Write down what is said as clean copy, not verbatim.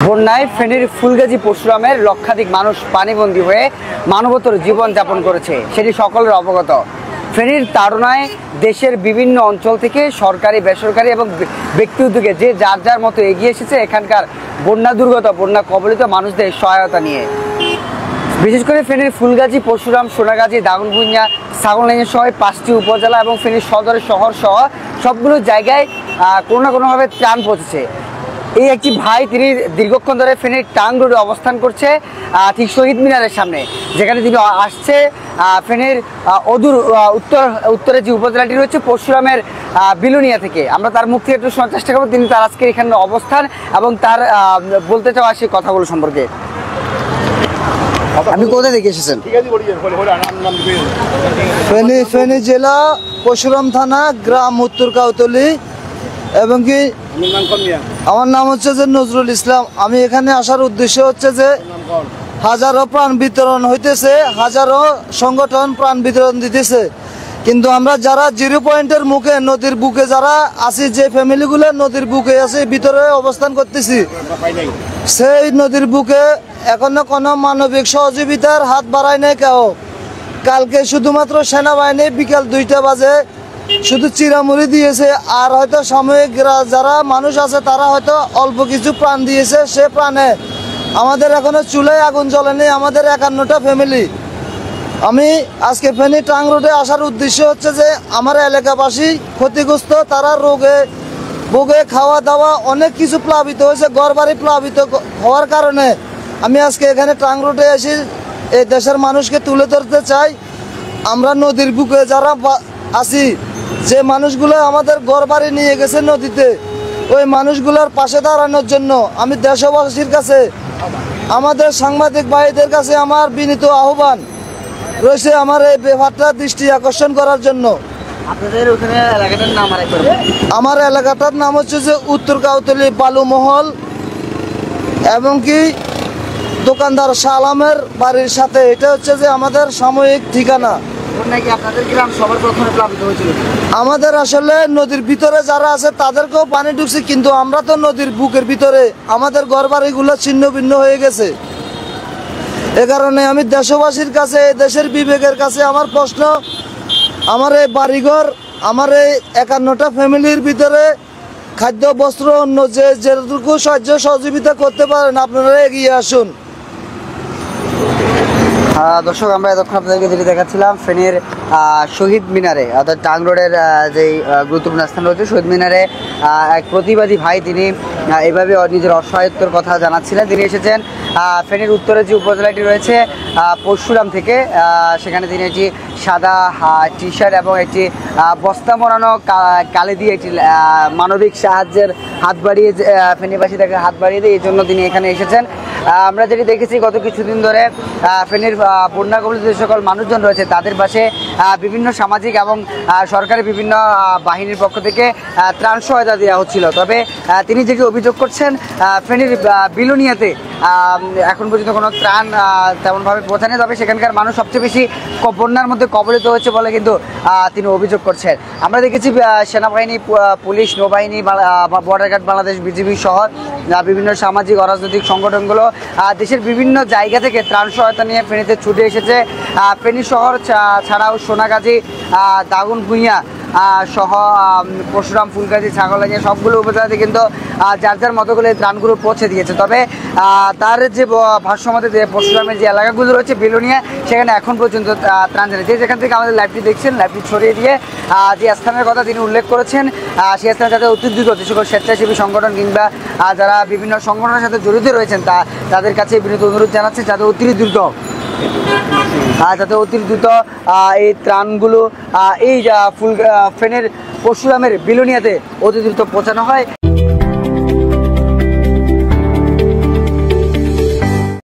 বন্যায় ফেনীর ফুলগাজী পরশুরামের লক্ষাধিক মানুষ পানিবন্দী হয়ে মানবতর জীবন যাপন করেছে, সেটি সকলের অবগত। ফেনীর তাড়নায় দেশের বিভিন্ন অঞ্চল থেকে সরকারি, বেসরকারি এবং ব্যক্তি উদ্যোগে যে যার যার মতো এগিয়ে এসেছে এখানকার বন্যা দুর্গত, বন্যা কবলিত মানুষদের সহায়তা নিয়ে। বিশেষ করে ফেনীর ফুলগাজী, পরশুরাম, সোনাগাজী, দাগনভূঞা, ছাগলনাইয়া সহ 5টি উপজেলা এবং ফেনীর সদরের শহর সহ সবগুলো জায়গায় কোনো না কোনোভাবে ত্রাণ পৌঁছেছে। এই একটি ভাই, তিনি দীর্ঘক্ষণ ধরে ফেনীর টাং রোডে অবস্থান করছে, ঠিক শহীদ মিনারের সামনে, যেখানে তিনি আসছে ফেনীর অদূর উত্তরে যে উপজেলাটি রয়েছে পরশুরামের বিলুনিয়া থেকে। আমরা তার মুখ থেকে একটু শোনার চেষ্টা করবো তিনি তার আজকের এখানে অবস্থান এবং তার বলতে চাওয়া সেই কথাগুলো সম্পর্কে। আপনি কোথায় থেকে এসেছেন? ফেনী জেলা, পরশুরাম থানা, গ্রাম উত্তর কাউতলি। এবং কি আমার নাম হচ্ছে যে নজরুল ইসলাম। আমি এখানে আসার উদ্দেশ্য হচ্ছে যে হাজারো প্রাণ বিতরণ হইতেছে, হাজারো সংগঠন প্রাণ বিতরণ দিতেছে, কিন্তু আমরা যারা 0 পয়েন্টের মুখে, নদীর বুকে যারা আছি, যে ফ্যামিলিগুলো নদীর বুকে আছে, ভিতরে অবস্থান করতেছি, সেই নদীর বুকে এখনো কোনো মানবিক সহযোগিতার হাত বাড়ায় নাই কেউ। কালকে শুধুমাত্র সেনাবাহিনী বিকাল 2টা বাজে শুধু চিরামুড়ি দিয়েছে, আর হয়তো সাময়িক যারা মানুষ আছে তারা হয়তো অল্প কিছু প্রাণ দিয়েছে। সে প্রাণে আমাদের এখনো চুলায় আগুন জ্বলেনি, আমাদের 51টা ফ্যামিলি। আমি আজকে ফেনী টাং রোডে আসার উদ্দেশ্য হচ্ছে যে আমার এলাকাবাসী ক্ষতিগ্রস্ত, তারা ভোগে খাওয়া দাওয়া অনেক কিছু প্লাবিত হয়েছে, ঘরবাড়ি প্লাবিত হওয়ার কারণে আমি আজকে এখানে টাং রোডে এসে এই দেশের মানুষকে তুলে ধরতে চাই। আমরা নদীর বুকে যারা আছি, যে মানুষগুলো আমাদের ঘরবাড়ি নিয়ে গেছে নদীতে, ওই মানুষগুলোর পাশে দাঁড়ানোর জন্য আমি দেশবাসীর কাছে, আমাদের সাংবাদিক ভাইদের কাছে আমার বিনীত আহ্বান রয়েছে আমার এই ব্যাপারটা দৃষ্টি আকর্ষণ করার জন্য। আপনাদের ওখানে এলাকাটার নাম আরেকবার? আমার এলাকাটার নাম হচ্ছে যে উত্তর কাউতলি বালুমহল, এবং কি দোকানদার সালামের বাড়ির সাথে। এটা হচ্ছে যে আমাদের সাময়িক ঠিকানা। আপনাদের গ্রাম সবার প্রথমে প্লাবিত হয়েছিল? আমাদের আসলে নদীর ভিতরে যারা আছে তাদেরকেও পানি ঢুকছে, কিন্তু আমরা তো নদীর বুকের ভিতরে, আমাদের ঘরবাড়িগুলো ছিন্ন ভিন্ন হয়ে গেছে। এ কারণে আমি দেশবাসীর কাছে, দেশের বিবেকের কাছে আমার প্রশ্ন, আমার এই বাড়িঘর, আমার এই 51টা ফ্যামিলির ভিতরে খাদ্য, বস্ত্র, অন্য যেটুকু সাহায্য সহযোগিতা করতে পারেন আপনারা এগিয়ে আসুন। দর্শক, আমরা এতক্ষণ আপনাদেরকে যেটি দেখাচ্ছিলাম ফেনীর শহীদ মিনারে, অর্থাৎ টাং রোডের যেই গুরুত্বপূর্ণ স্থান রয়েছে শহীদ মিনারে, এক প্রতিবাদী ভাই তিনি এভাবে নিজের অসহায়ত্বর কথা জানাচ্ছিলেন। তিনি এসেছেন ফেনীর উত্তরে যে উপজেলাটি রয়েছে পরশুরাম থেকে। সেখানে তিনি একটি সাদা টি শার্ট এবং একটি বস্তা মোড়ানো কালি দিয়ে একটি মানবিক সাহায্যের হাত বাড়িয়ে, ফেনীবাসী তাকে হাত বাড়িয়ে দেয়, এই জন্য তিনি এখানে এসেছেন। আমরা যেটি দেখেছি গত কিছুদিন ধরে ফেনীর বন্যা কবলিত যে সকল মানুষজন রয়েছে তাদের পাশে বিভিন্ন সামাজিক এবং সরকারি বিভিন্ন বাহিনীর পক্ষ থেকে ত্রাণ সহায়তা দেওয়া হচ্ছিল। তবে তিনি যেটি অভিযোগ করছেন, ফেনীর বিলুনিয়াতে এখন পর্যন্ত কোনো ত্রাণ তেমনভাবে পৌঁছায়নি, তবে সেখানকার মানুষ সবচেয়ে বেশি বন্যার মধ্যে কবলিত হয়েছে বলে কিন্তু তিনি অভিযোগ করছেন। আমরা দেখেছি সেনাবাহিনী, পুলিশ, নৌবাহিনী, বর্ডার গার্ড বাংলাদেশ, বিজিবি সহ বিভিন্ন সামাজিক অরাজনৈতিক সংগঠনগুলো দেশের বিভিন্ন জায়গা থেকে ত্রাণ সহায়তা নিয়ে ফেনীতে ছুটে এসেছে। ফেনী শহর ছাড়াও সোনাগাজী, দাগনভূঞা সহ পরশুরাম, ফুলগাজী, ছাগলনাইয়া সবগুলো উপজেলাতে কিন্তু যার যার মতো করে ত্রাণগুলো পৌঁছে দিয়েছে। তবে তার যে ভাষ্যমতে যে পরশুরামের যে এলাকাগুলো রয়েছে বিলুনিয়া, সেখানে এখন পর্যন্ত ত্রাণ জানিয়েছে। যেখান থেকে আমাদের লাইভটি দেখছেন, লাইভটি ছড়িয়ে দিয়ে যে স্থানের কথা তিনি উল্লেখ করেছেন, সেই স্থানে যাতে অতি দ্রুত যে সকল স্বেচ্ছাসেবী সংগঠন কিংবা যারা বিভিন্ন সংগঠনের সাথে জড়িত রয়েছেন তাদের কাছে বিনীত অনুরোধ জানাচ্ছে যাতে অতি দ্রুত এই ত্রাণগুলো এই ফেনীর পরশুরামের বিলুনিয়াতে অতি দ্রুত পৌঁছানো হয়।